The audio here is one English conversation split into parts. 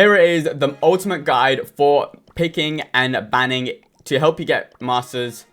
Here it is, the ultimate guide for picking and banning to help you get masters.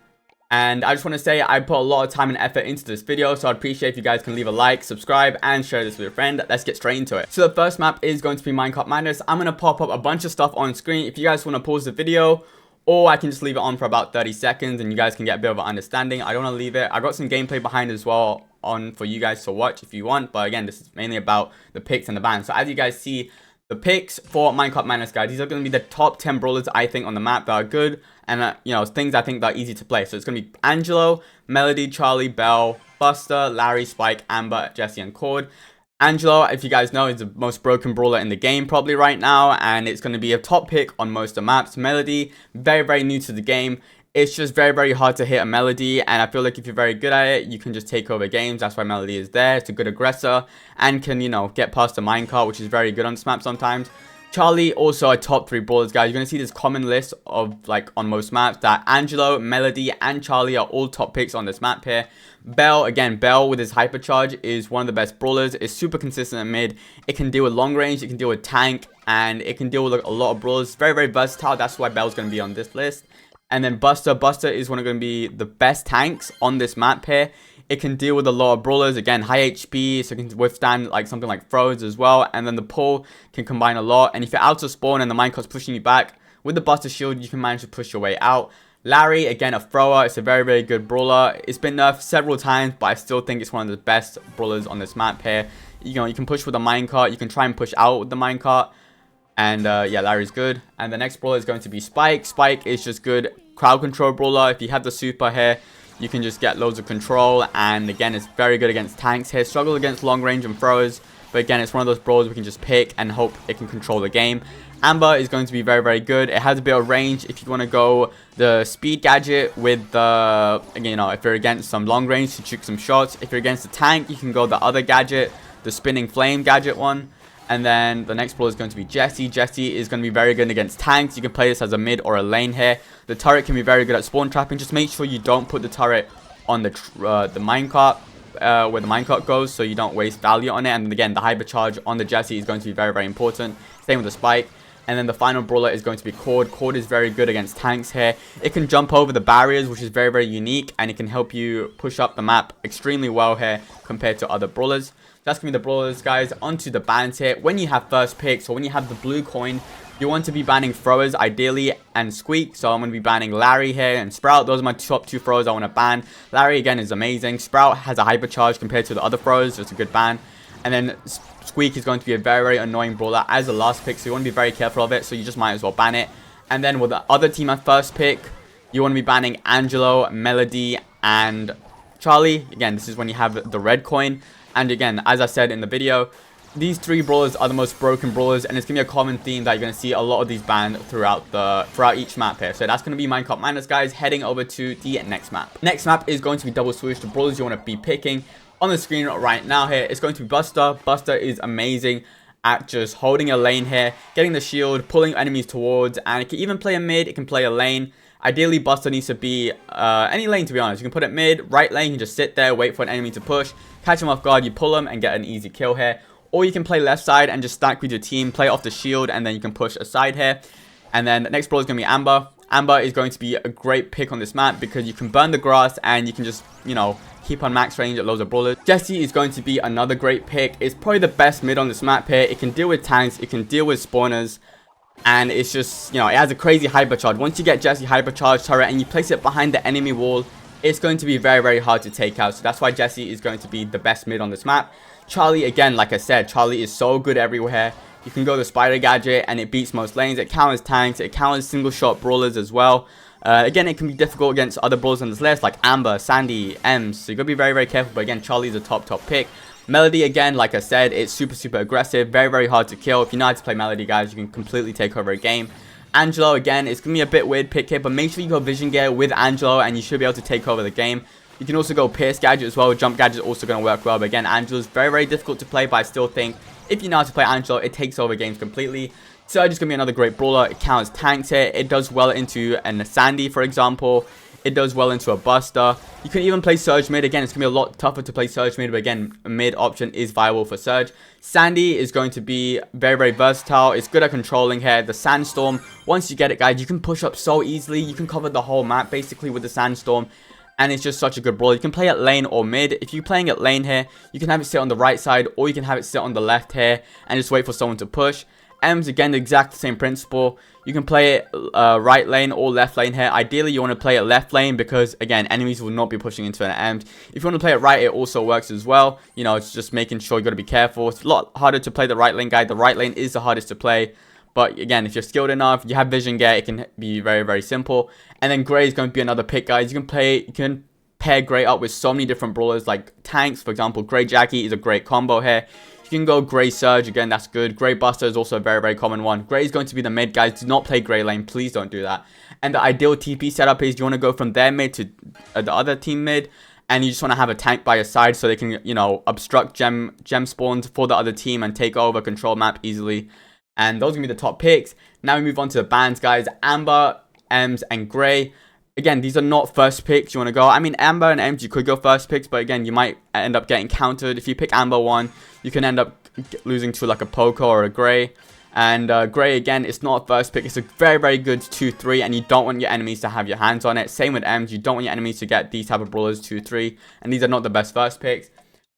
And I just want to say I put a lot of time and effort into this video, so I'd appreciate if you guys can leave a like, subscribe, and share this with your friend. Let's get straight into it. So the first map is going to be Minecart Madness. I'm going to pop up a bunch of stuff on screen. If you guys want to pause the video, or I can just leave it on for about 30 seconds and you guys can get a bit of an understanding. I don't want to leave it. I got some gameplay behind as well on for you guys to watch if you want. But again, this is mainly about the picks and the bans. So as you guys see, the picks for Minecart Madness, guys, these are going to be the top 10 brawlers, I think, on the map that are good. And, you know, things I think that are easy to play. So it's going to be Angelo, Melody, Charlie, Belle, Buster, Larry, Spike, Amber, Jesse, and Cord. Angelo, if you guys know, is the most broken brawler in the game probably right now. And it's going to be a top pick on most of the maps. Melody, very, very new to the game. It's just very, very hard to hit a Melody, and I feel like if you're very good at it, you can just take over games. That's why Melody is there. It's a good aggressor and can, you know, get past the minecart, which is very good on this map sometimes. Charlie, also a top 3 brawlers, guys. You're going to see this common list of, like, on most maps that Angelo, Melody, and Charlie are all top picks on this map here. Belle, again, Belle with his hypercharge is one of the best brawlers. It's super consistent at mid. It can deal with long range, it can deal with tank, and it can deal with, like, a lot of brawlers. Very, very versatile. That's why Belle's going to be on this list. And then Buster is one of going to be the best tanks on this map here. It can deal with a lot of brawlers. Again, high HP, so it can withstand like something like throws as well. And then the pull can combine a lot. And if you're out of spawn and the minecart's pushing you back, with the Buster shield, you can manage to push your way out. Larry, again, a thrower. It's a very, very good brawler. It's been nerfed several times, but I still think it's one of the best brawlers on this map here. You know, you can push with the minecart. You can try and push out with the minecart. And yeah, Larry's good. And the next brawler is going to be Spike. Spike is just good crowd control brawler. If you have the super here, you can just get loads of control. And again, it's very good against tanks here. Struggle against long range and throws. But again, it's one of those brawlers we can just pick and hope it can control the game. Amber is going to be very, very good. It has a bit of range. If you want to go the speed gadget with the, again, you know, if you're against some long range to shoot some shots. If you're against a tank, you can go the other gadget, the spinning flame gadget one. And then the next brawler is going to be Jesse. Jesse is going to be very good against tanks. You can play this as a mid or a lane here. The turret can be very good at spawn trapping. Just make sure you don't put the turret on the minecart, where the minecart goes, so you don't waste value on it. And again, the hypercharge on the Jesse is going to be very, very important. Same with the Spike. And then the final brawler is going to be Cord. Cord is very good against tanks here. It can jump over the barriers, which is very, very unique. And it can help you push up the map extremely well here compared to other brawlers. That's going to be the brawlers, guys. Onto the bans here. When you have first picks, or when you have the blue coin, you want to be banning throwers, ideally, and Squeak. So I'm going to be banning Larry here and Sprout. Those are my top 2 throwers I want to ban. Larry, again, is amazing. Sprout has a hypercharge compared to the other throwers, so it's a good ban. And then Squeak is going to be a very, very annoying brawler as a last pick, so you want to be very careful of it, so you just might as well ban it. And then with the other team at first pick, you want to be banning Angelo, Melody, and Charlie. Again, this is when you have the red coin. And again, as I said in the video, these 3 brawlers are the most broken brawlers, and it's going to be a common theme that you're going to see a lot of these banned throughout each map here. So that's going to be Minecart Madness, guys. Heading over to the next map. Next map is going to be Double Swoosh. The brawlers you want to be picking on the screen right now here, it's going to be Buster. Buster is amazing at just holding a lane here, getting the shield, pulling enemies towards, and it can even play a mid, it can play a lane. Ideally, Buster needs to be any lane, to be honest. You can put it mid, right lane, you can just sit there, wait for an enemy to push, catch him off guard, you pull him, and get an easy kill here. Or you can play left side and just stack with your team, play off the shield, and then you can push aside here. And then the next brawler is going to be Amber. Amber is going to be a great pick on this map because you can burn the grass and you can just, you know, keep on max range at loads of brawlers. Jesse is going to be another great pick. It's probably the best mid on this map here. It can deal with tanks, it can deal with spawners, and it's just, you know, it has a crazy hypercharge. Once you get Jesse hypercharge turret and you place it behind the enemy wall, it's going to be very, very hard to take out. So that's why Jesse is going to be the best mid on this map. Charlie, again, like I said, Charlie is so good everywhere. You can go the spider gadget and it beats most lanes. It counters tanks, it counters single shot brawlers as well. Again, it can be difficult against other brawlers on this list like Amber, Sandy, Ems. So you got to be very, very careful. But again, Charlie's a top pick. Melody, again, like I said, it's super aggressive. Very, very hard to kill. If you know how to play Melody, guys, you can completely take over a game. Angelo, again, it's going to be a bit weird pick here, but make sure you go Vision Gear with Angelo and you should be able to take over the game. You can also go Pierce Gadget as well. Jump Gadget is also going to work well. But again, Angelo's very, very difficult to play, but I still think if you know how to play Angelo, it takes over games completely. So just going to be another great brawler. It counts tanks here. It does well into a Sandy, for example. it does well into a Buster. You can even play Surge mid. Again, it's going to be a lot tougher to play Surge mid, but again, a mid option is viable for Surge. Sandy is going to be very versatile. It's good at controlling here. The Sandstorm, once you get it, guys, you can push up so easily. You can cover the whole map basically with the Sandstorm. And it's just such a good brawl. You can play it lane or mid. If you're playing it lane here, you can have it sit on the right side, or you can have it sit on the left here and just wait for someone to push. M's, again, the exact same principle. You can play it right lane or left lane here. Ideally, you want to play it left lane because, again, enemies will not be pushing into an M's. If you want to play it right, it also works as well. You know, it's just making sure you got to be careful. It's a lot harder to play the right lane guy. The right lane is the hardest to play. But again, if you're skilled enough, you have vision gear, it can be very simple. And then Gray is going to be another pick, guys. You can pair Gray up with so many different brawlers like tanks. For example, Gray Jackie is a great combo here. You can go Gray Surge, again, that's good. Gray Buster is also a very common one. Gray is going to be the mid, guys. Do not play Gray lane. Please don't do that. And the ideal TP setup is you want to go from their mid to the other team mid. And you just want to have a tank by your side so they can, you know, obstruct gem spawns for the other team and take over, control map easily. And those are going to be the top picks. Now we move on to the bans, guys. Amber, Ems, and Gray. Again, these are not first picks you want to go. I mean, Amber and Ems, you could go first picks, but again, you might end up getting countered. If you pick Amber 1, you can end up losing to like a Poco or a Gray. And Gray, again, it's not a first pick. It's a very good 2-3, and you don't want your enemies to have your hands on it. Same with Ems, you don't want your enemies to get these type of brawlers 2-3, and these are not the best first picks.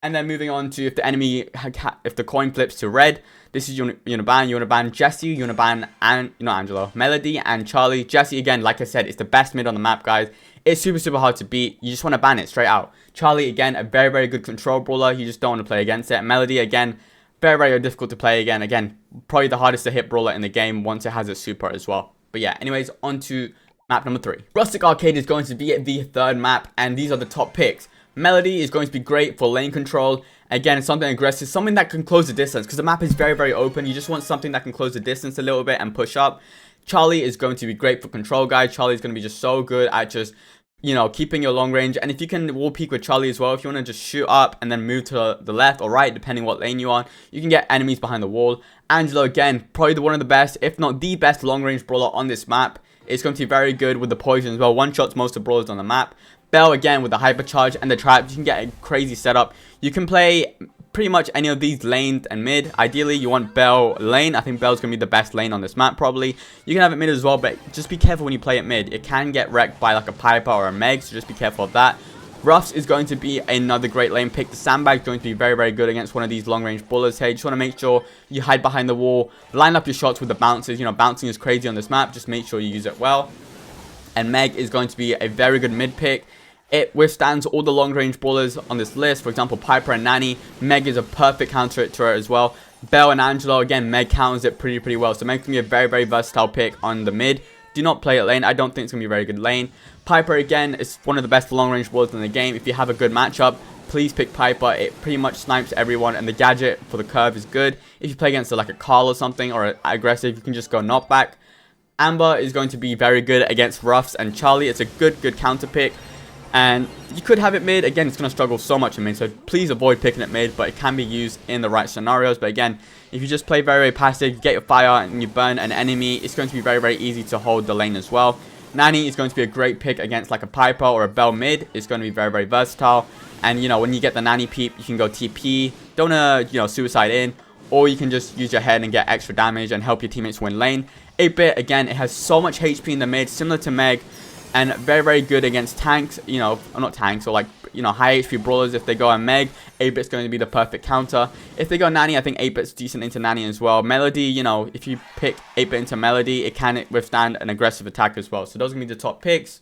And then moving on to if the coin flips to red, this is you want to ban Jessie, you want to ban Melody and Charlie. Jessie, again, like I said, it's the best mid on the map, guys. It's super hard to beat. You just want to ban it straight out. Charlie, again, a very good control brawler. You just don't want to play against it. Melody, again, very difficult to play again. Again, probably the hardest to hit brawler in the game once it has a super as well. But yeah, anyways, on to map number 3. Rustic Arcade is going to be the third map, and these are the top picks. Melody is going to be great for lane control. Again, something aggressive, something that can close the distance, because the map is very open. You just want something that can close the distance a little bit and push up. Charlie is going to be great for control, guys. Charlie is going to be just so good at just, you know, keeping your long range. And if you can wall peek with Charlie as well, if you want to just shoot up and then move to the left or right, depending what lane you're on, you can get enemies behind the wall. Angelo, again, probably one of the best, if not the best long range brawler on this map. It's going to be very good with the poison as well. One-shots most of the brawlers on the map. Bell, again, with the hypercharge and the traps, you can get a crazy setup. You can play pretty much any of these lanes and mid. Ideally, you want Bell lane. I think Bell's going to be the best lane on this map, probably. You can have it mid as well, but just be careful when you play it mid. It can get wrecked by like a Piper or a Meg, so just be careful of that. Ruffs is going to be another great lane pick. The Sandbag is going to be very good against one of these long-range brawlers here. You just want to make sure you hide behind the wall. Line up your shots with the bounces. You know, bouncing is crazy on this map. Just make sure you use it well. And Meg is going to be a very good mid pick. It withstands all the long-range brawlers on this list. For example, Piper and Nanny. Meg is a perfect counter to it as well. Bell and Angelo, again, Meg counters it pretty well. So Meg's going to be a very versatile pick on the mid. Do not play it lane. I don't think it's going to be a very good lane. Piper, again, is one of the best long-range brawlers in the game. If you have a good matchup, please pick Piper. It pretty much snipes everyone, and the gadget for the curve is good. If you play against like a Carl or something, or aggressive, you can just go knockback. Amber is going to be very good against Ruffs and Charlie. It's a good counter pick. And you could have it mid. Again, it's going to struggle so much in mid, so please avoid picking it mid, but it can be used in the right scenarios. But again, if you just play very passive, you get your fire and you burn an enemy, it's going to be very easy to hold the lane as well. Nanny is going to be a great pick against like a Piper or a Bell mid. It's going to be very versatile. And, you know, when you get the Nanny peep, you can go TP, don't you know, suicide in, or you can just use your head and get extra damage and help your teammates win lane. 8-bit, again, it has so much HP in the mid, similar to Meg. And very good against tanks, you know, not tanks, or like, you know, high HP brawlers. If they go on Meg, 8-bit's going to be the perfect counter. If they go Nanny, I think 8-bit's decent into Nanny as well. Melody, you know, if you pick 8-bit into Melody, it can withstand an aggressive attack as well. So those are going to be the top picks.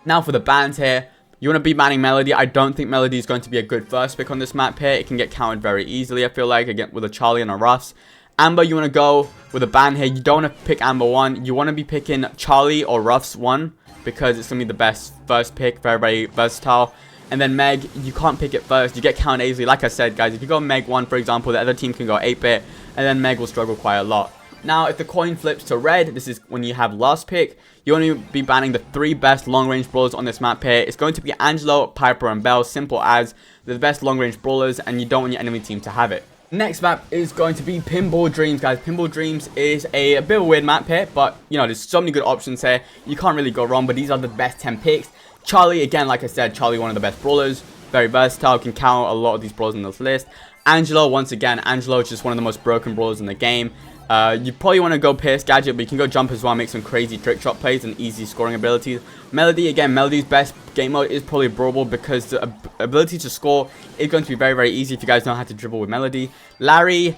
Now for the bans here. You want to be banning Melody. I don't think Melody is going to be a good first pick on this map here. It can get countered very easily, I feel like, again, with a Charlie and a Ruffs. Amber, you want to go with a ban here. You don't want to pick Amber 1. You want to be picking Charlie or Ruffs 1 because it's going to be the best first pick. Very versatile. And then Meg, you can't pick it first. You get counted easily. Like I said, guys, if you go Meg 1, for example, the other team can go 8-bit. And then Meg will struggle quite a lot. Now, if the coin flips to red, this is when you have last pick. You want to be banning the 3 best long-range brawlers on this map here. It's going to be Angelo, Piper, and Bell. Simple as. They're the best long-range brawlers, and you don't want your enemy team to have it. Next map is going to be Pinball Dreams, guys. Pinball Dreams is a bit of a weird map here, but, you know, there's so many good options here. You can't really go wrong, but these are the best 10 picks. Charlie, again, like I said, Charlie, one of the best brawlers. Very versatile, can count a lot of these brawlers on this list. Angelo, once again, Angelo is just one of the most broken brawlers in the game. You probably want to go Pierce Gadget, but you can go Jump as well, make some crazy trick shot plays and easy scoring abilities. Melody, again, Melody's best game mode is probably Brawl, because the ability to score is going to be very, very easy if you guys know how to dribble with Melody. Larry,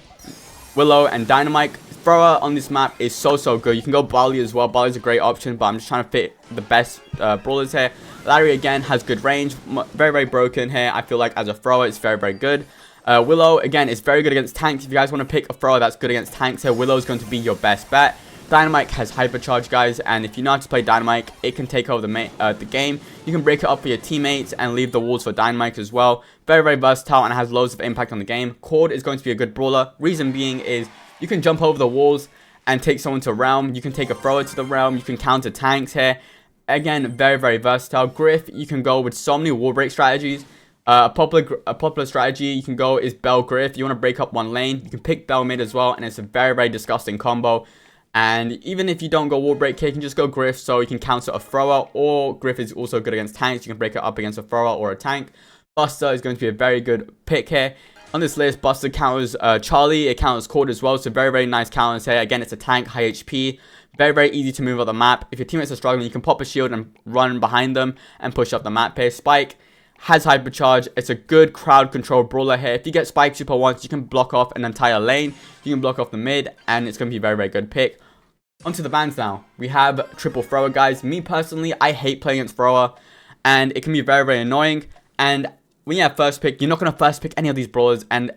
Willow, and Dynamite. Thrower on this map is so good. You can go Barley as well. Barley's a great option, but I'm just trying to fit the best brawlers here. Larry, again, has good range. Very, very broken here. I feel like as a thrower, it's very, very good. Willow, again, is very good against tanks. If you guys want to pick a thrower that's good against tanks here, Willow is going to be your best bet. Dynamite has hypercharge, guys, and if you know how to play Dynamite, it can take over the game. You can break it up for your teammates and leave the walls for Dynamite as well. Very, very versatile and has loads of impact on the game. Cord is going to be a good brawler. Reason being is you can jump over the walls and take someone to realm. You can take a thrower to the realm. You can counter tanks here. Again, very, very versatile. Griff, you can go with so many wall break strategies. A popular strategy you can go is Bell Griff. You want to break up one lane, you can pick Bell mid as well, and it's a very, very disgusting combo. And even if you don't go wall break here, you can just go Griff, so you can counter a thrower, or Griff is also good against tanks. You can break it up against a thrower or a tank. Buster is going to be a very good pick here. On this list, Buster counters Charlie, it counters Cord as well, so very, very nice counters here. Again, it's a tank, high HP, very, very easy to move up the map. If your teammates are struggling, you can pop a shield and run behind them and push up the map here. Spike has hypercharge. It's a good crowd control brawler here. If you get Spike super once, you can block off an entire lane. You can block off the mid, and it's going to be a very, very good pick. Onto the bans now. We have triple thrower, guys. Me personally, I hate playing against thrower, and it can be very, very annoying. And when you have first pick, you're not going to first pick any of these brawlers, and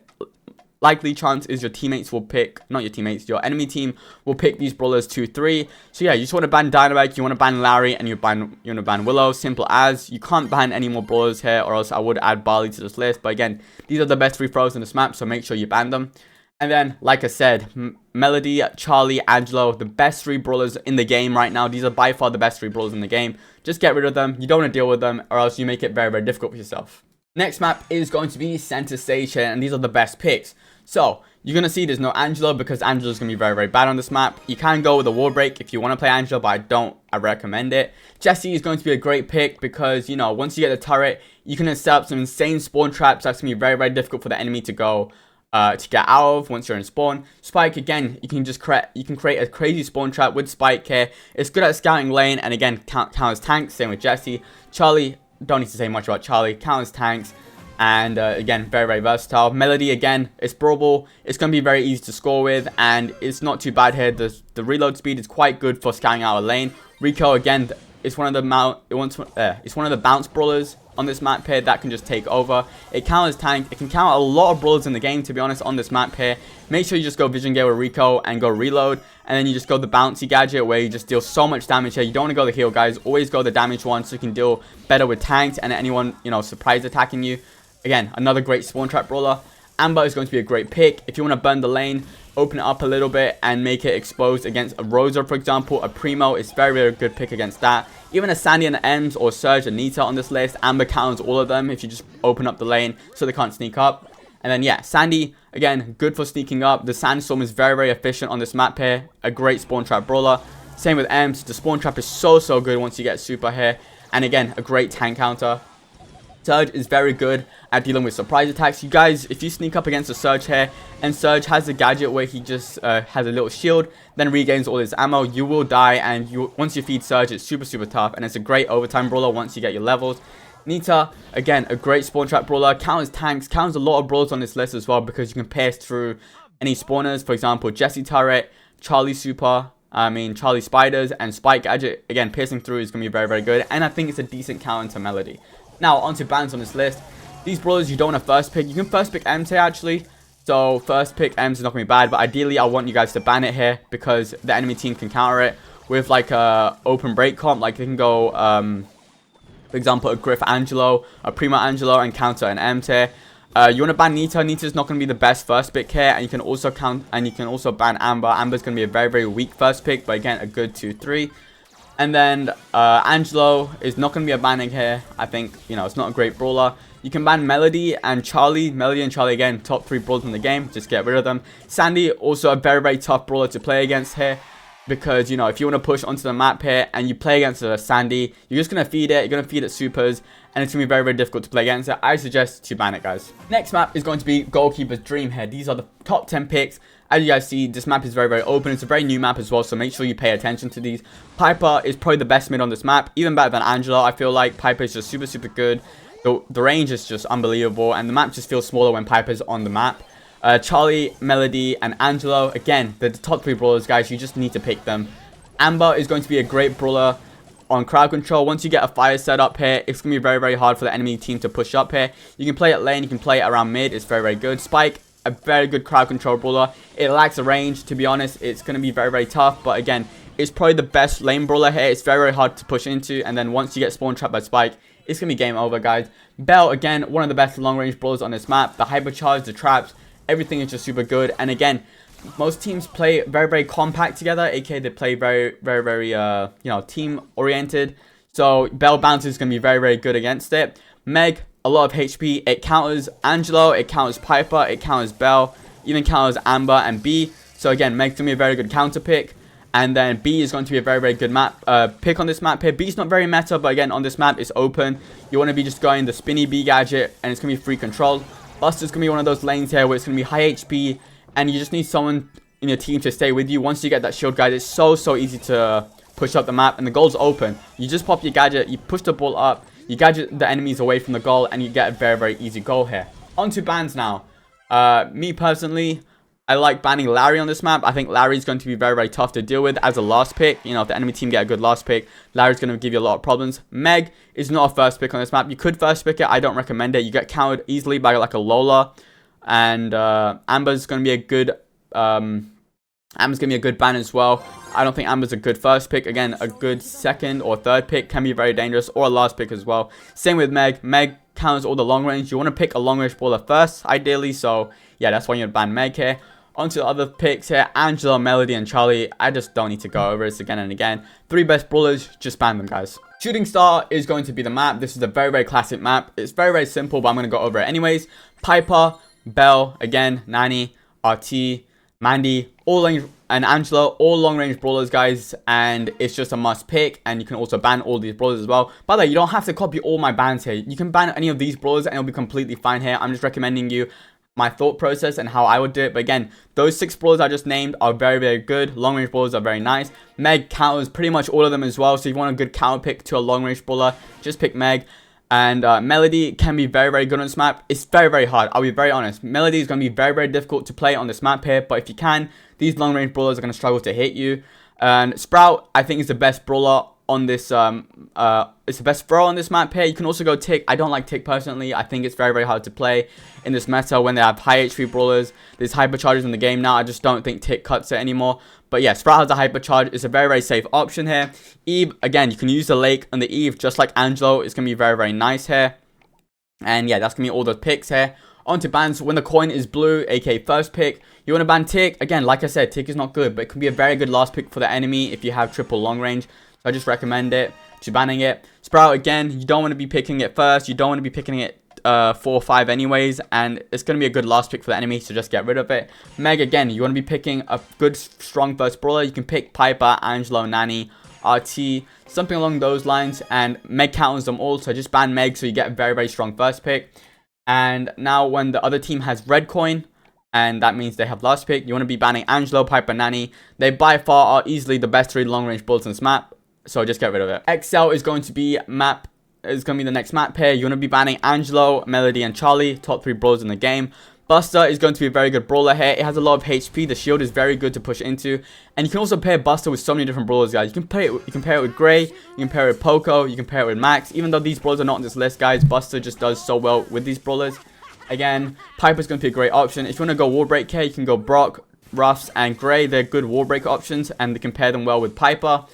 likely chance is your teammates will pick, not your teammates, your enemy team will pick these brawlers 2-3. So yeah, you just want to ban Dynamite, you want to ban Larry, and you want to ban Willow. Simple as. You can't ban any more brawlers here, or else I would add Barley to this list. But again, these are the best 3 throwers in this map, so make sure you ban them. And then, like I said, Melody, Charlie, Angelo, the best 3 brawlers in the game right now. These are by far the best 3 brawlers in the game. Just get rid of them. You don't want to deal with them, or else you make it very, very difficult for yourself. Next map is going to be Center Stage here, and these are the best picks. So, you're going to see there's no Angelo, because Angelo's going to be very, very bad on this map. You can go with a wall break if you want to play Angelo, but I recommend it. Jesse is going to be a great pick, because, you know, once you get the turret, you can set up some insane spawn traps. That's going to be very, very difficult for the enemy to go to get out of once you're in spawn. Spike, again, you can create a crazy spawn trap with Spike here. It's good at scouting lane, and again, counters tanks. Same with Jesse. Charlie, don't need to say much about Charlie. Counters tanks. And again, very, very versatile. Melody, again, it's brawlable. It's going to be very easy to score with, and it's not too bad here. The reload speed is quite good for scouting out a lane. Rico, again, it's one of the bounce brawlers on this map here that can just take over. It counters tank. It can counter a lot of brawlers in the game, to be honest, on this map here. Make sure you just go Vision Gale with Rico and go reload, and then you just go the bouncy gadget where you just deal so much damage here. You don't want to go the heal, guys. Always go the damage one, so you can deal better with tanks and anyone, you know, surprise attacking you. Again, another great spawn trap brawler. Amber is going to be a great pick. If you want to burn the lane, open it up a little bit and make it exposed against a Rosa, for example, a Primo is very, very good pick against that. Even a Sandy and an Ems or Surge and Nita on this list, Amber counters all of them if you just open up the lane so they can't sneak up. And then yeah, Sandy, again, good for sneaking up. The Sandstorm is very, very efficient on this map here. A great spawn trap brawler. Same with Ems. The spawn trap is so good once you get super here. And again, a great tank counter. Surge is very good at dealing with surprise attacks. You guys, if you sneak up against a Surge here, and Surge has a gadget where he just has a little shield, then regains all his ammo, you will die, and once you feed Surge, it's super tough, and it's a great overtime brawler once you get your levels. Nita, again, a great spawn trap brawler, counters tanks, counters a lot of brawlers on this list as well, because you can pierce through any spawners. For example, Jesse turret, Charlie super, Charlie spiders, and Spike gadget. Again, piercing through is going to be very, very good, and I think it's a decent counter to Melody. Now, onto bans on this list. These brawlers you don't want to first pick. You can first pick Ems here, actually. So, first pick Ems is not going to be bad. But ideally, I want you guys to ban it here, because the enemy team can counter it with, like, a open break comp. Like, they can go, for example, a Griff Angelo, a Primo Angelo, and counter an Ems here. You want to ban Nita. Nita's not going to be the best first pick here. And you can also ban Amber. Amber's going to be a very, very weak first pick. But, again, a good 2-3. And then Angelo is not going to be a banning here. I think, you know, it's not a great brawler. You can ban Melody and Charlie. Melody and Charlie, again, top 3 brawlers in the game. Just get rid of them. Sandy, also a very, very tough brawler to play against here. Because, you know, if you want to push onto the map here and you play against a Sandy, you're just going to feed it. You're going to feed it supers. And it's going to be very, very difficult to play against it. I suggest to ban it, guys. Next map is going to be Goalkeepers Dream here. These are the top 10 picks. As you guys see, this map is very, very open. It's a very new map as well, so make sure you pay attention to these. Piper is probably the best mid on this map. Even better than Angelo, I feel like. Piper is just super, super good. The range is just unbelievable. And the map just feels smaller when Piper's on the map. Charlie, Melody, and Angelo. Again, they're the top 3 brawlers, guys. You just need to pick them. Amber is going to be a great brawler on crowd control. Once you get a fire set up here, it's going to be very, very hard for the enemy team to push up here. You can play it lane, you can play it around mid. It's very, very good. Spike, a very good crowd control brawler. It lacks a range, to be honest. It's going to be very, very tough. But again, it's probably the best lane brawler here. It's very, very hard to push into. And then once you get spawn trapped by Spike, it's going to be game over, guys. Belle, again, one of the best long range brawlers on this map. The hypercharge, the traps, everything is just super good. And again, most teams play very, very compact together, aka they play very, very, very, you know, team oriented. So Belle bouncer is going to be very, very good against it. Meg, a lot of HP. It counters Angelo, it counters Piper, it counters Belle, even counters Amber and B. So again, Meg's going to be a very good counter pick. And then B is going to be a very, very good map pick on this map here. B's not very meta, but again, on this map, it's open. You want to be just going the spinny B gadget, and it's going to be free control. Buster's going to be one of those lanes here where it's going to be high HP. And you just need someone in your team to stay with you. Once you get that shield, guys, it's so easy to push up the map. And the goal's open. You just pop your gadget, you push the ball up, you gadget the enemies away from the goal, and you get a very, very easy goal here. On to bans now. Me personally, I like banning Larry on this map. I think Larry's going to be very, very tough to deal with as a last pick. You know, if the enemy team get a good last pick, Larry's going to give you a lot of problems. Meg is not a first pick on this map. You could first pick it. I don't recommend it. You get countered easily by like a Lola. And Amber's going to be a good ban as well. I don't think Amber's a good first pick. Again, a good second or third pick can be very dangerous, or a last pick as well. Same with Meg. Meg counters all the long range. You want to pick a long range brawler first, ideally. So yeah, that's why you ban Meg here. Onto the other picks here. Angela, Melody, and Charlie. I just don't need to go over this again and again. 3 best brawlers, just ban them, guys. Shooting Star is going to be the map. This is a very, very classic map. It's very, very simple, but I'm going to go over it anyways. Piper, Belle, again, Nani, RT, Mandy, and Angela, all long-range brawlers, guys, and it's just a must pick. And you can also ban all these brawlers as well. By the way, you don't have to copy all my bans here. You can ban any of these brawlers and it'll be completely fine here. I'm just recommending you my thought process and how I would do it. But again, those 6 brawlers I just named are very, very good. Long-range brawlers are very nice. Meg counters pretty much all of them as well. So if you want a good counter pick to a long-range brawler, just pick Meg. And Melody can be very, very good on this map. It's very, very hard. I'll be very honest. Melody is going to be very, very difficult to play on this map here. But if you can, these long-range brawlers are going to struggle to hit you. And Sprout, I think, is the best brawler on this. It's the best throw on this map here. You can also go Tick. I don't like Tick personally. I think it's very, very hard to play in this meta when they have high HP brawlers. There's hypercharges in the game now. I just don't think Tick cuts it anymore. But yeah, Sprout has a hypercharge. It's a very, very safe option here. Eve, again, you can use the Lake on the Eve just like Angelo. It's going to be very, very nice here. And yeah, that's going to be all the picks here. On to bans. When the coin is blue, aka first pick, you want to ban Tick. Again, like I said, Tick is not good, but it can be a very good last pick for the enemy if you have triple long range. So I just recommend it to banning it. Sprout, again, you don't want to be picking it first. You don't want to be picking it 4 or 5 anyways, and it's going to be a good last pick for the enemy, so just get rid of it. Meg, again, you want to be picking a good strong first brawler. You can pick Piper, Angelo, Nani, RT, something along those lines, and Meg counters them all, so just ban Meg so you get a very, very strong first pick. And now when the other team has red coin, and that means they have last pick, you want to be banning Angelo, Piper, Nani. They by far are easily the best 3 long range brawlers in this map, so just get rid of it. XL is going to be the next map pair. You want to be banning Angelo, Melody, and Charlie, top 3 brawlers in the game. Buster is going to be a very good brawler here. It has a lot of HP. The shield is very good to push into, and you can also pair Buster with so many different brawlers, guys. You can pair it with Gray, you can pair it with Poco, you can pair it with Max. Even though these brawlers are not on this list, guys, Buster just does so well with these brawlers. Again, Piper's going to be a great option. If you want to go wall break here, you can go Brock, Ruffs, and Gray. They're good wall break options, and they can pair them well with Piper.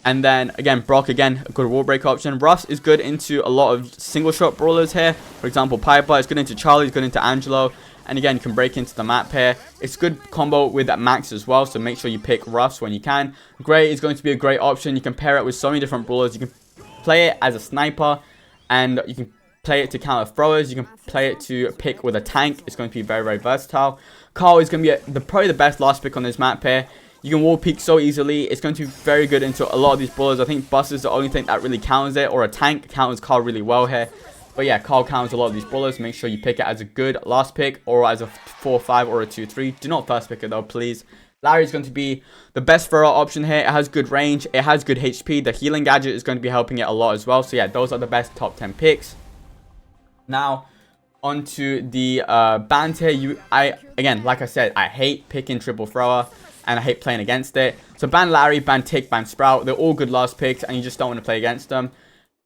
And then, again, Brock, again, a good wall break option. Ruffs is good into a lot of single shot brawlers here. For example, Piper is good into Charlie, is good into Angelo. And again, you can break into the map here. It's good combo with that Max as well, so make sure you pick Ruffs when you can. Gray is going to be a great option. You can pair it with so many different brawlers. You can play it as a sniper, and you can play it to counter throwers. You can play it to pick with a tank. It's going to be very, very versatile. Carl is going to be probably the best last pick on this map here. You can wall peek so easily. It's going to be very good into a lot of these brawlers. I think Buster is the only thing that really counters it, or a tank counters Carl really well here. But yeah, Carl counters a lot of these brawlers. Make sure you pick it as a good last pick, or as a 4-5 or a 2-3. Do not first pick it though, please. Larry is going to be the best thrower option here. It has good range. It has good HP. The healing gadget is going to be helping it a lot as well. So yeah, those are the best top 10 picks. Now, onto the bans here. Again, like I said, I hate picking triple thrower. And I hate playing against it. So ban Larry, ban Tick, ban Sprout. They're all good last picks, and you just don't want to play against them.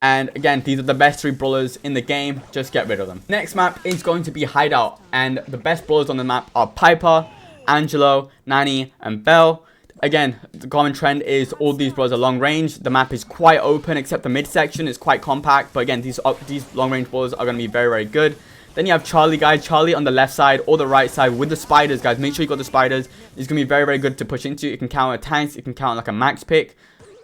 And again, these are the best 3 brawlers in the game. Just get rid of them. Next map is going to be Hideout. And the best brawlers on the map are Piper, Angelo, Nani, and Belle. Again, the common trend is all these brawlers are long range. The map is quite open, except the midsection is quite compact. But again, these long range brawlers are going to be very, very good. Then you have Charlie, guys. Charlie on the left side or the right side with the spiders, guys. Make sure you got the spiders. It's going to be very, very good to push into. It can counter tanks. It can counter like a max pick.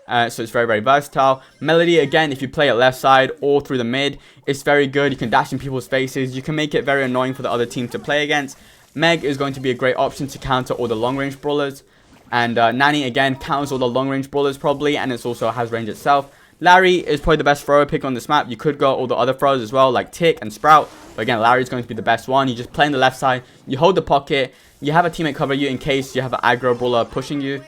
So it's very, very versatile. Melody, again, if you play it left side or through the mid, it's very good. You can dash in people's faces. You can make it very annoying for the other team to play against. Meg is going to be a great option to counter all the long range brawlers. And Nani, again, counters all the long range brawlers probably. And it also has range itself. Larry is probably the best thrower pick on this map. You could go all the other throwers as well, like Tick and Sprout. But again, Larry is going to be the best one. You just play on the left side. You hold the pocket. You have a teammate cover you in case you have an aggro brawler pushing you.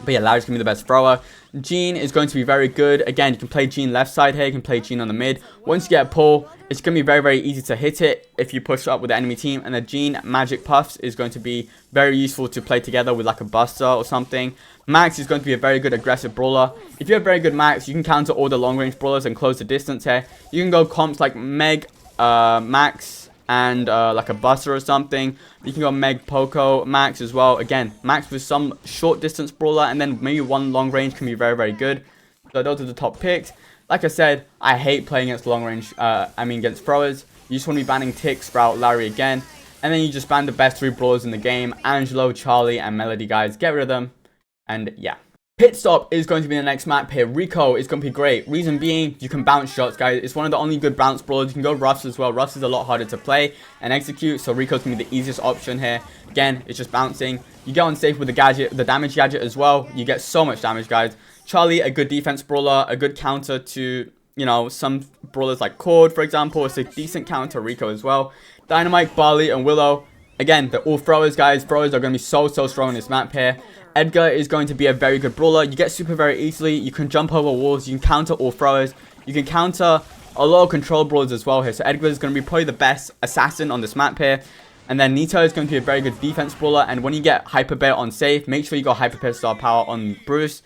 But yeah, Larry's going to be the best thrower. Jean is going to be very good. Again, you can play Jean left side here. You can play Jean on the mid. Once you get a pull, it's going to be very, very easy to hit it if you push up with the enemy team. And the Jean Magic Puffs is going to be very useful to play together with like a Buster or something. Max is going to be a very good aggressive brawler. If you have very good Max, you can counter all the long range brawlers and close the distance here. You can go comps like Meg, Max, and like a Buster or something. You can go Meg, Poco, Max as well. Again, Max with some short distance brawler, and then maybe one long range can be very, very good. So those are the top picks. Like I said, I hate playing against long range, against throwers. You just want to be banning Tick, Sprout, Larry again. And then you just ban the best 3 brawlers in the game. Angelo, Charlie, and Melody, guys. Get rid of them. And yeah. Pit Stop is going to be the next map here. Rico is going to be great. Reason being, you can bounce shots, guys. It's one of the only good bounce brawlers. You can go Ruffs as well. Ruffs is a lot harder to play and execute. So Rico's going to be the easiest option here. Again, it's just bouncing. You get on safe with the gadget, the damage gadget as well. You get so much damage, guys. Charlie, a good defense brawler, a good counter to, you know, some brawlers like Cord, for example. It's a decent counter to Rico as well. Dynamite, Barley, and Willow. Again, they're all throwers, guys. Throwers are going to be so strong on this map here. Edgar is going to be a very good brawler. You get super very easily. You can jump over walls. You can counter all throwers. You can counter a lot of control brawlers as well here. So Edgar is going to be probably the best assassin on this map here. And then Nito is going to be a very good defense brawler. And when you get Hyper Bear on safe, make sure you got Hyper Bear star power on Bruce.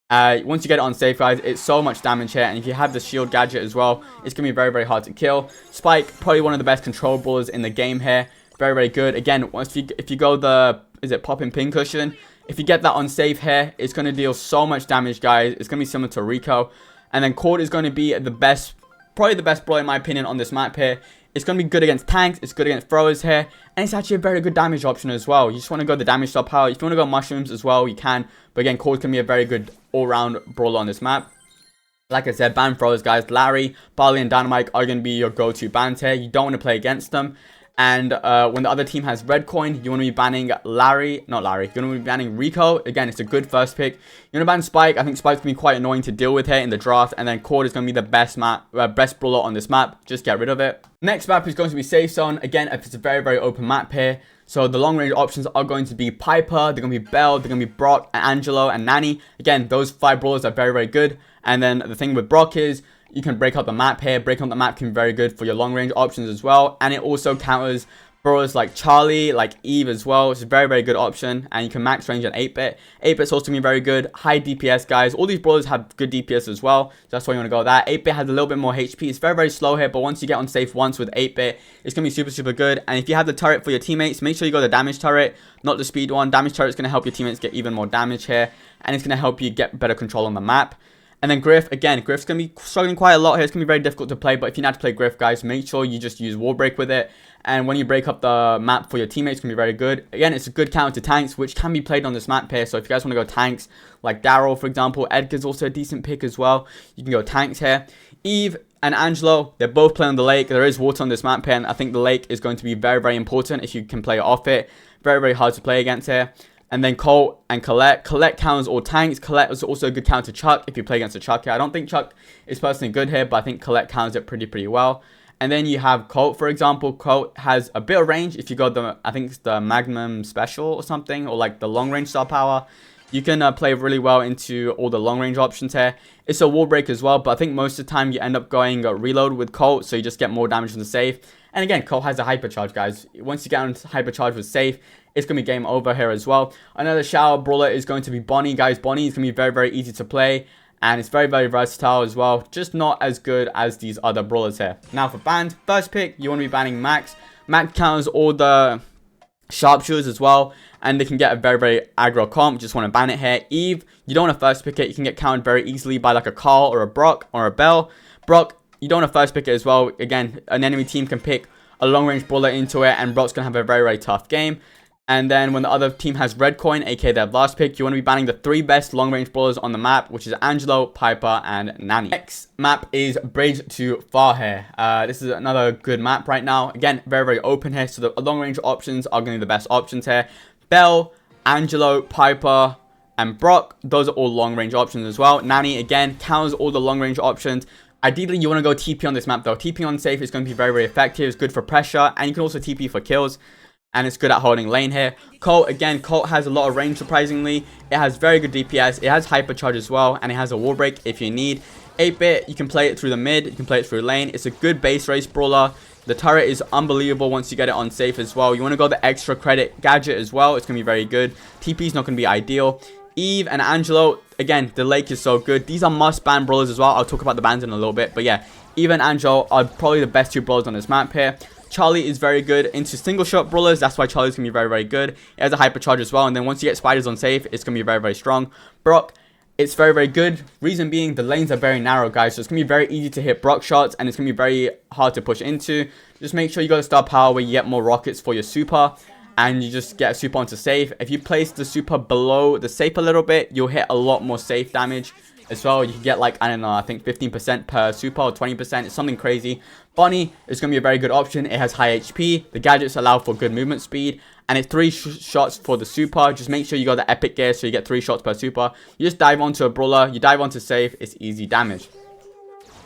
Once you get it on safe, guys, it's so much damage here. And if you have the shield gadget as well, it's going to be very, very hard to kill. Spike, probably one of the best control brawlers in the game here. Very, very good. Again, if you go the, is it popping pin cushion? If you get that on safe here, it's going to deal so much damage, guys. It's going to be similar to Rico. And then Cord is going to be the best, probably the best brawler in my opinion on this map here. It's going to be good against tanks. It's good against throwers here. And it's actually a very good damage option as well. You just want to go the damage star power. If you want to go mushrooms as well, you can. But again, Cord can be a very good all-round brawler on this map. Like I said, ban throwers, guys. Larry, Barley, and Dynamite are going to be your go-to bans here. You don't want to play against them. And when the other team has red coin, you want to be banning You're going to be banning Rico. Again, it's a good first pick. You want to ban Spike. I think Spike's going to be quite annoying to deal with here in the draft. And then Cord is going to be the best brawler on this map. Just get rid of it. Next map is going to be Safe Zone. Again, it's a very, very open map here. So the long range options are going to be Piper, they're going to be Belle, they're going to be Brock, and Angelo, and Nani. Again, those 5 brawlers are very, very good. And then the thing with Brock is, you can break up the map here. Breaking up the map can be very good for your long range options as well. And it also counters brawlers like Charlie, like Eve as well. It's a very, very good option. And you can max range on 8-bit. 8-bit's also going to be very good. High DPS, guys. All these brawlers have good DPS as well. So that's why you want to go with that. 8-bit has a little bit more HP. It's very, very slow here. But once you get on safe once with 8-bit, it's going to be super, super good. And if you have the turret for your teammates, make sure you go the damage turret, not the speed one. Damage turret is going to help your teammates get even more damage here. And it's going to help you get better control on the map. And then Griff, again, Griff's going to be struggling quite a lot here. It's going to be very difficult to play. But if you know how to play Griff, guys, make sure you just use Wall Break with it. And when you break up the map for your teammates, it's going to be very good. Again, it's a good counter to tanks, which can be played on this map here. So if you guys want to go tanks, like Daryl, for example, Edgar's also a decent pick as well. You can go tanks here. Eve and Angelo, they both play on the lake. There is water on this map here, and I think the lake is going to be very, very important if you can play off it. Very, very hard to play against here. And then Colt and Colette. Colette counters all tanks. Colette is also a good counter Chuck if you play against a Chuck here. I don't think Chuck is personally good here, but I think Colette counters it pretty well. And then you have Colt, for example. Colt has a bit of range if you got the, I think it's the Magnum Special or something, or like the long range star power. You can play really well into all the long range options here. It's a wall break as well, but I think most of the time you end up going reload with Colt, so you just get more damage from the safe. And again, Colt has a hypercharge, guys. Once you get on hypercharge with safe, it's going to be game over here as well. Another shower brawler is going to be Bonnie, guys. Bonnie is going to be very, very easy to play, and it's very, very versatile as well. Just not as good as these other brawlers here. Now for banned, first pick, you want to be banning Max. Max counters all the sharpshooters as well, and they can get a very, very aggro comp. Just want to ban it here. Eve, you don't want to first pick it. You can get countered very easily by like a Carl or a Brock or a Belle. Brock, you don't want to first pick it as well. Again, an enemy team can pick a long range brawler into it, and Brock's going to have a very, very tough game. And then when the other team has red coin, aka their last pick, you want to be banning the 3 best long range brawlers on the map, which is Angelo, Piper, and Nani. Next map is Bridge to Far here. This is another good map right now. Again, very, very open here, so the long range options are going to be the best options here. Belle, Angelo, Piper, and Brock, those are all long range options as well. Nani, again, counters all the long range options. Ideally, you want to go TP on this map though. TP on safe is going to be very, very effective. It's good for pressure, and you can also TP for kills. And it's good at holding lane here. Colt, again, Colt has a lot of range, surprisingly. It has very good DPS. It has hypercharge as well, and it has a wall break if you need. 8-bit, you can play it through the mid. You can play it through lane. It's a good base race brawler. The turret is unbelievable once you get it on safe as well. You want to go the extra credit gadget as well. It's going to be very good. TP is not going to be ideal. Eve and Angelo, again, the lake is so good. These are must-ban brawlers as well. I'll talk about the bans in a little bit. But yeah, Eve and Angelo are probably the best 2 brawlers on this map here. Charlie is very good into single shot brawlers. That's why Charlie's going to be very, very good. It has a hypercharge as well. And then once you get spiders on safe, it's going to be very, very strong. Brock, it's very, very good. Reason being, the lanes are very narrow, guys. So it's going to be very easy to hit Brock shots, and it's going to be very hard to push into. Just make sure you got a star power where you get more rockets for your super, and you just get a super onto safe. If you place the super below the safe a little bit, you'll hit a lot more safe damage as well. You can get like, I don't know, I think 15% per super or 20%. It's something crazy. Bonnie is going to be a very good option. It has high HP. The gadgets allow for good movement speed. And it's 3 shots for the super. Just make sure you got the epic gear so you get 3 shots per super. You just dive onto a brawler. You dive onto safe. It's easy damage.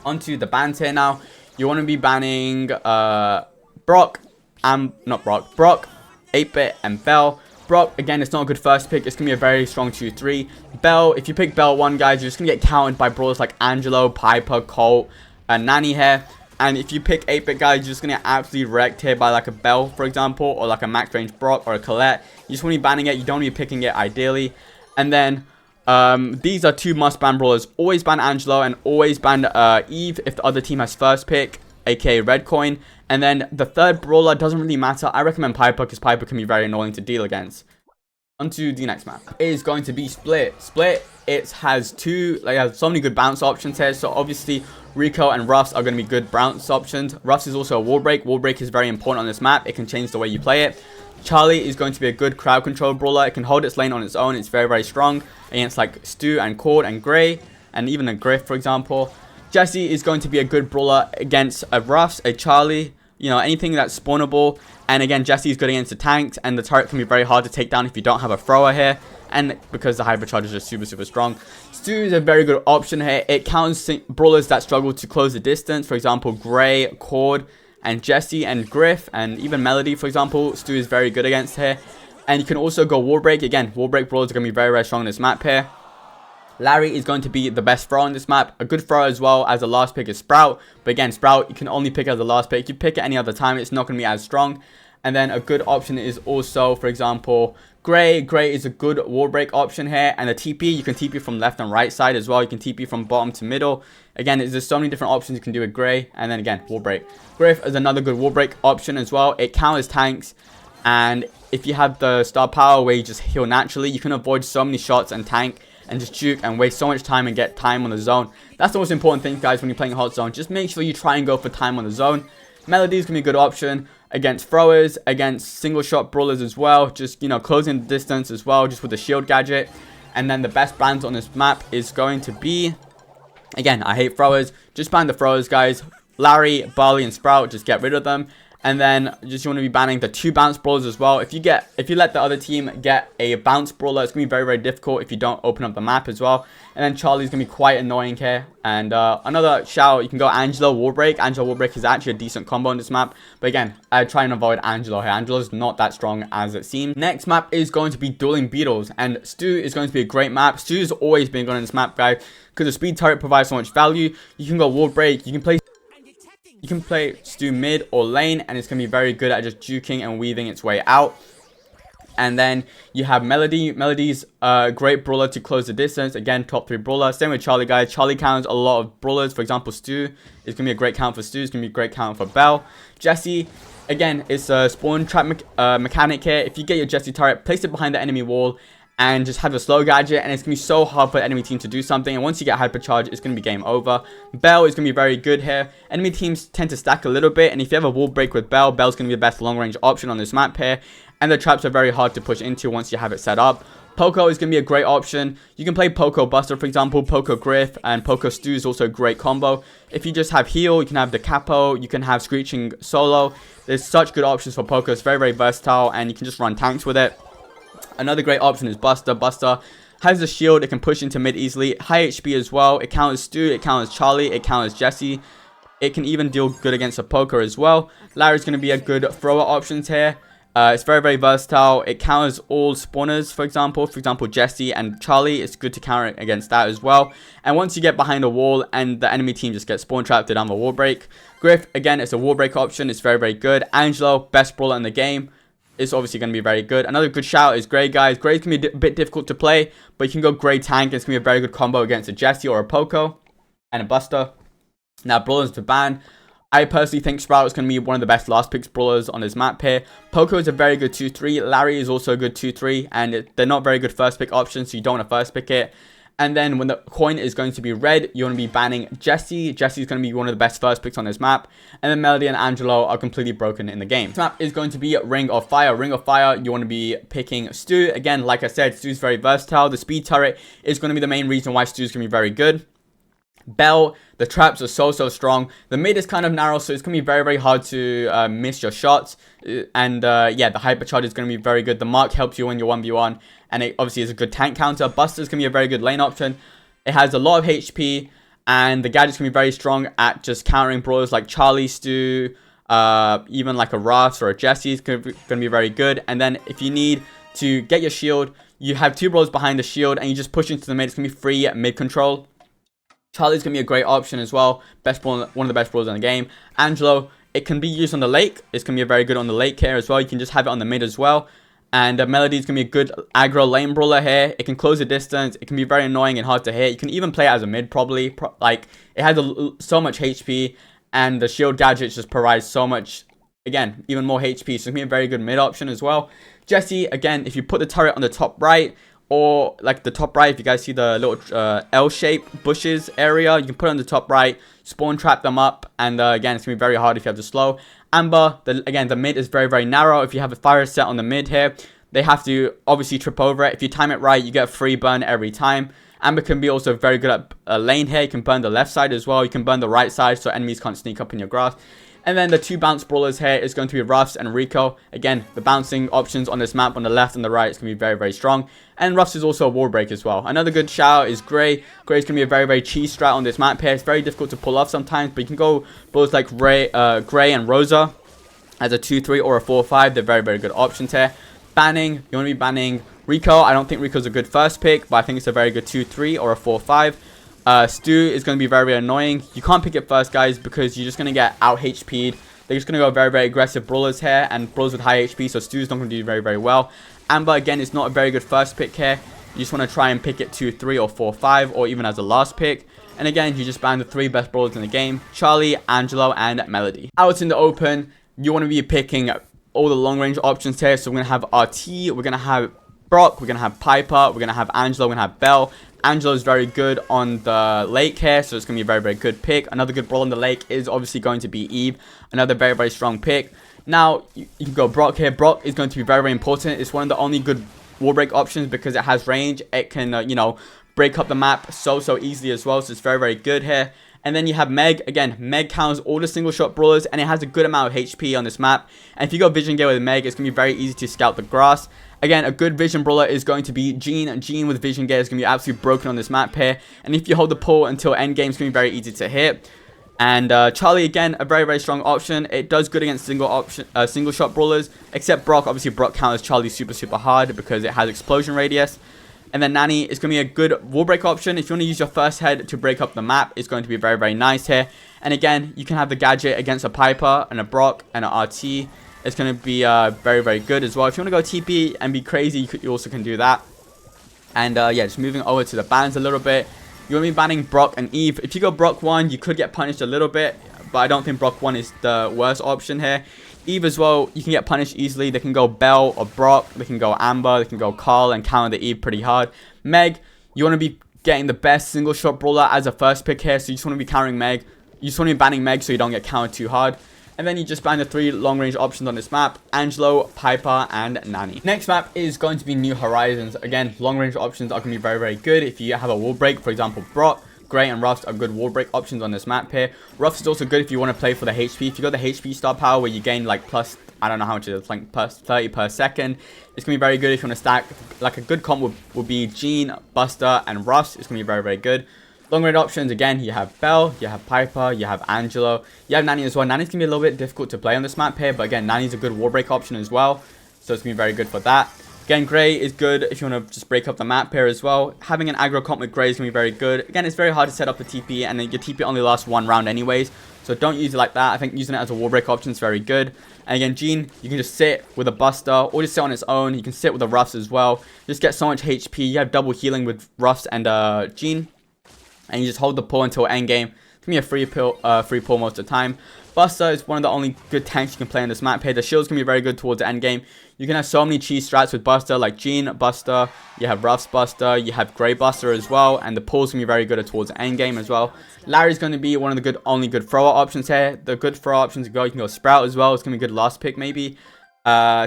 Onto the bans here now. You want to be banning Brock, 8-bit, and Belle. Brock, again, it's not a good first pick. It's going to be a very strong 2-3. Belle, if you pick Belle 1, guys, you're just going to get countered by brawlers like Angelo, Piper, Colt, and Nani here. And if you pick 8-bit, guys, you're just going to get absolutely wrecked here by like a Belle, for example, or like a max range Brock or a Colette. You just want to be banning it. You don't want to be picking it ideally. And then these are 2 must-ban brawlers. Always ban Angelo and always ban Eve if the other team has first pick, aka red coin. And then the third brawler doesn't really matter. I recommend Piper because Piper can be very annoying to deal against. Onto the next map. It is going to be Split. Split, it has so many good bounce options here. So obviously Rico and Ruffs are going to be good bounce options. Ruffs is also a wall break. Wall break is very important on this map. It can change the way you play it. Charlie is going to be a good crowd control brawler. It can hold its lane on its own. It's very, very strong against like Stu and Cord and Gray and even a Griff, for example. Jesse is going to be a good brawler against a Ruffs, a Charlie, you know, anything that's spawnable. And again, Jesse is good against the tanks, and the turret can be very hard to take down if you don't have a thrower here. And because the hypercharge is just super, super strong. Stu is a very good option here. It counts brawlers that struggle to close the distance. For example, Gray, Cord, and Jesse, and Griff, and even Melody, for example. Stu is very good against here. And you can also go wall break. Again, wall break brawlers are going to be very, very strong on this map here. Larry is going to be the best thrower on this map. A good thrower as well as the last pick is Sprout. But again, Sprout, you can only pick as the last pick. If you pick it any other time, it's not going to be as strong. And then a good option is also, for example, Gray. Gray is a good wall break option here. And the TP, you can TP from left and right side as well. You can TP from bottom to middle. Again, there's so many different options you can do with Gray. And then again, wall break. Griff is another good wall break option as well. It counters tanks. And if you have the star power where you just heal naturally, you can avoid so many shots and tank and just juke and waste so much time and get time on the zone. That's the most important thing, guys, when you're playing hot zone. Just make sure you try and go for time on the zone. Melody is going to be a good option against throwers, against single shot brawlers as well. Just, you know, closing the distance as well, just with the shield gadget. And then the best bans on this map is going to be Again, I hate throwers. Just ban the throwers, guys. Larry, Barley, and Sprout, just get rid of them. And then just you want to be banning the 2 bounce brawlers as well. If you let the other team get a bounce brawler, it's gonna be very, very difficult if you don't open up the map as well. And then Charlie's gonna be quite annoying here. And another shout, you can go Angelo Wall Break. Angelo Wall Break is actually a decent combo on this map. But again, I try and avoid Angelo here. Angelo's not that strong as it seems. Next map is going to be Dueling Beatles. And Stu is going to be a great map. Stu's always been good on this map, guys, because the speed turret provides so much value. You can go Wall Break. You can play Stu mid or lane, and it's going to be very good at just juking and weaving its way out. And then you have Melody. Melody's a great brawler to close the distance. Again, top 3 brawler. Same with Charlie, guys. Charlie counts a lot of brawlers. For example, Stu is going to be a great count for Stu. It's going to be a great count for Belle. Jesse, again, it's a spawn trap mechanic here. If you get your Jesse turret, place it behind the enemy wall, and just have a slow gadget, and it's going to be so hard for the enemy team to do something. And once you get hypercharge, it's going to be game over. Belle is going to be very good here. Enemy teams tend to stack a little bit, and if you have a wall break with Belle, Belle's going to be the best long range option on this map here. And the traps are very hard to push into once you have it set up. Poco is going to be a great option. You can play Poco Buster, for example, Poco Griff, and Poco Stu is also a great combo. If you just have heal, you can have the Capo, you can have Screeching Solo. There's such good options for Poco. It's very, very versatile, and you can just run tanks with it. Another great option is Buster. Buster has a shield. It can push into mid easily. High HP as well. It counters Stu. It counters Charlie. It counters Jesse. It can even deal good against a poker as well. Larry's going to be a good thrower options here. It's very, very versatile. It counters all spawners, for example, Jesse and Charlie. It's good to counter against that as well. And once you get behind a wall and the enemy team just gets spawn trapped, they don't have a wall break. Griff, again, it's a wall break option. It's very, very good. Angelo, best brawler in the game. It's obviously going to be very good. Another good shout is Gray, guys. Gray's going to be a bit difficult to play, but you can go Gray Tank. It's going to be a very good combo against a Jesse or a Poco and a Buster. Now, brawlers to ban. I personally think Sprout is going to be one of the best last picks brawlers on this map here. Poco is a very good 2-3. Larry is also a good 2-3, and they're not very good first pick options, so you don't want to first pick it. And then when the coin is going to be red, you want to be banning Jesse. Jesse is going to be one of the best first picks on this map. And then Melody and Angelo are completely broken in the game. This map is going to be Ring of Fire. Ring of Fire, you want to be picking Stu. Again, like I said, Stu's very versatile. The speed turret is going to be the main reason why Stu's going to be very good. Belle, the traps are so strong. The mid is kind of narrow, so it's going to be very, very hard to miss your shots. And yeah, the hypercharge is going to be very good. The mark helps you when you're 1v1, and it obviously is a good tank counter. Buster is going to be a very good lane option. It has a lot of HP, and the gadget's going to be very strong at just countering brawlers like Charlie, Stu, even like a Russ or a Jesse is going to be very good. And then if you need to get your shield, you have 2 brawlers behind the shield, and you just push into the mid. It's going to be free mid control. Charlie's going to be a great option as well. Best brawler, one of the best brawlers in the game. Angelo, it can be used on the lake. It's going to be very good on the lake here as well. You can just have it on the mid as well. And Melody is going to be a good aggro lane brawler here. It can close the distance. It can be very annoying and hard to hit. You can even play it as a mid probably. Like, it has so much HP. And the shield gadget just provides so much, again, even more HP. So it's going to be a very good mid option as well. Jesse, again, if you put the turret on the top right, or like the top right, if you guys see the little L-shaped bushes area, you can put it on the top right, spawn trap them up, and again, it's going to be very hard if you have the slow. Amber, again, the mid is very, very narrow. If you have a fire set on the mid here, they have to obviously trip over it. If you time it right, you get a free burn every time. Amber can be also very good at lane here. You can burn the left side as well. You can burn the right side so enemies can't sneak up in your grass. And then the 2 bounce brawlers here is going to be Ruffs and Rico. Again, the bouncing options on this map on the left and the right is going to be very, very strong. And Ruffs is also a wall break as well. Another good shout is Gray. Gray is going to be a very, very cheese strat on this map here. It's very difficult to pull off sometimes, but you can go brawlers like Gray and Rosa as a 2-3 or a 4-5. They're very, very good options here. Banning, you want to be banning Rico. I don't think Rico's a good first pick, but I think it's a very good 2-3 or a 4-5. Stu is going to be very, very annoying. You can't pick it first, guys, because you're just going to get out HP'd. They're just going to go very, very aggressive brawlers here and brawlers with high HP, so Stu's not going to do very, very well. Amber, again, is not a very good first pick here. You just want to try and pick it 2-3 or 4-5 or even as a last pick. And again, you just ban the 3 best brawlers in the game: Charlie, Angelo, and Melody. Out in the open, you want to be picking all the long range options here. So we're going to have RT, we're going to have Brock, we're going to have Piper, we're going to have Angelo, we're going to have Belle. Angelo is very good on the lake here, so it's going to be a very, very good pick. Another good brawler on the lake is obviously going to be Eve. Another very, very strong pick. Now, you can go Brock here. Brock is going to be very, very important. It's one of the only good wall break options because it has range. It can, you know, break up the map so easily as well. So it's very good here. And then you have Meg. Again, Meg counters all the single shot brawlers, and it has a good amount of HP on this map. And if you go vision gear with Meg, it's going to be very easy to scout the grass. Again, a good vision brawler is going to be Jean. Jean with vision gear is going to be absolutely broken on this map here. And if you hold the pull until end game, it's going to be very easy to hit. And Charlie, again, a very strong option. It does good against single shot brawlers, except Brock. Obviously, Brock counters Charlie super hard because it has explosion radius. And then Nanny is going to be a good wall break option. If you want to use your first head to break up the map, it's going to be very nice here. And again, you can have the gadget against a Piper and a Brock and an RT. It's going to be very good as well. If you want to go TP and be crazy, you also can do that. And yeah, just moving over to the bans a little bit. You want to be banning Brock and Eve. If you go Brock 1, you could get punished a little bit, but I don't think Brock 1 is the worst option here. Eve as well, you can get punished easily. They can go Belle or Brock. They can go Amber. They can go Carl and counter the Eve pretty hard. Meg, you want to be getting the best single shot brawler as a first pick here. So you just want to be countering Meg. You just want to be banning Meg so you don't get countered too hard. And then you just ban the 3 long range options on this map: Angelo, Piper, and Nanny. Next map is going to be New Horizons. Again, long range options are going to be very good. If you have a wall break, for example, Brock, Gray, and Ruffs are good wall break options on this map here. Ruffs is also good if you want to play for the HP. If you got the HP star power where you gain like plus, I don't know how much it is, like plus 30 per second, it's going to be very good if you want to stack. Like a good comp would be Jean, Buster, and Ruffs. It's going to be very good. Long range options, again, you have Belle, you have Piper, you have Angelo, you have Nanny as well. Nanny's going to be a little bit difficult to play on this map here, but again, Nanny's a good wall break option as well. So it's going to be very good for that. Again, Gray is good if you want to just break up the map here as well. Having an aggro comp with Gray is going to be very good. Again, it's very hard to set up the TP, and your TP only lasts 1 round anyways. So don't use it like that. I think using it as a wall break option is very good. And again, Jean, you can just sit with a Buster or just sit on its own. You can sit with the Ruffs as well. Just get so much HP. You have double healing with Ruffs and Jean. And you just hold the pull until end game. It's going to be a free pull most of the time. Buster is one of the only good tanks you can play on this map here. The shield's going to be very good towards the end game. You can have so many cheese strats with Buster, like Jean, Buster, you have Ruff's Buster, you have Grey Buster as well, and the pull's going to be very good towards the end game as well. Larry's going to be one of the only good thrower options here. The good thrower options you can go Sprout as well. It's going to be a good last pick maybe.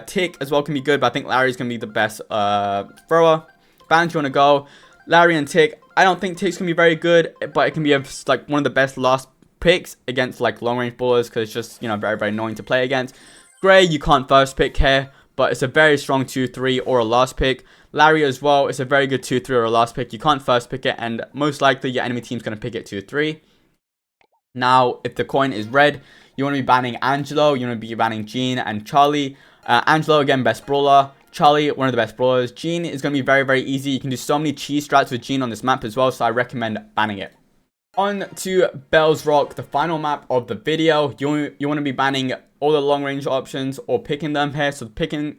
Tick as well can be good, but I think Larry's going to be the best thrower. Balance you want to go. Larry and Tick. I don't think Tick's going to be very good, but it can be like one of the best last picks against like long range brawlers because it's just, you know, very annoying to play against. Gray, you can't first pick here, but it's a very strong 2-3 or a last pick. Larry as well, it's a very good 2-3 or a last pick. You can't first pick it, and most likely your enemy team's going to pick it 2-3. Now, if the coin is red, you want to be banning Angelo, you want to be banning Jean and Charlie. Angelo, again, best brawler. Charlie, one of the best brawlers. Jean is going to be very easy. You can do so many cheese strats with Jean on this map as well, so I recommend banning it. On to Bell's Rock, the final map of the video. You want to be banning all the long range options or picking them here. So picking,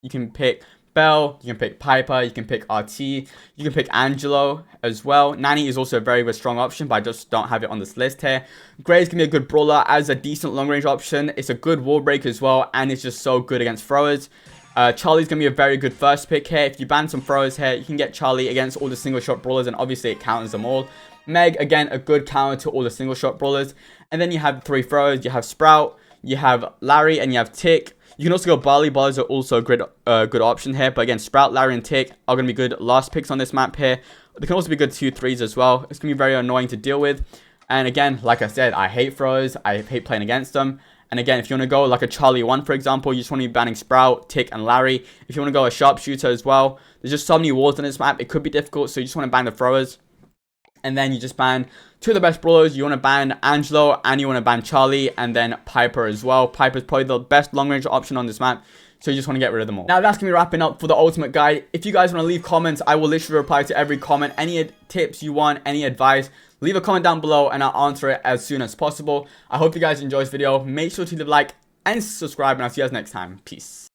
you can pick Belle, you can pick Piper, you can pick RT, you can pick Angelo as well. Nanny is also a very strong option, but I just don't have it on this list here. Gray's going to be a good brawler as a decent long range option. It's a good wall break as well, and it's just so good against throwers. Charlie's going to be a very good first pick here. If you ban some throwers here, you can get Charlie against all the single shot brawlers, and obviously it counters them all. Meg, again, a good counter to all the single shot brawlers. And then you have 3 throwers. You have Sprout, you have Larry, and you have Tick. You can also go Barley. Barleys are also a good option here. But again, Sprout, Larry, and Tick are going to be good last picks on this map here. They can also be good 2-3s as well. It's going to be very annoying to deal with. And again, like I said, I hate throwers. I hate playing against them. And again, if you want to go like a Charlie 1, for example, you just want to be banning Sprout, Tick, and Larry. If you want to go a sharpshooter as well, there's just so many walls on this map. It could be difficult, so you just want to ban the throwers. And then you just ban 2 of the best brawlers. You want to ban Angelo, and you want to ban Charlie, and then Piper as well. Piper's probably the best long-range option on this map, so you just want to get rid of them all. Now, that's going to be wrapping up for the ultimate guide. If you guys want to leave comments, I will literally reply to every comment. Any tips you want, any advice, leave a comment down below, and I'll answer it as soon as possible. I hope you guys enjoyed this video. Make sure to leave a like and subscribe, and I'll see you guys next time. Peace.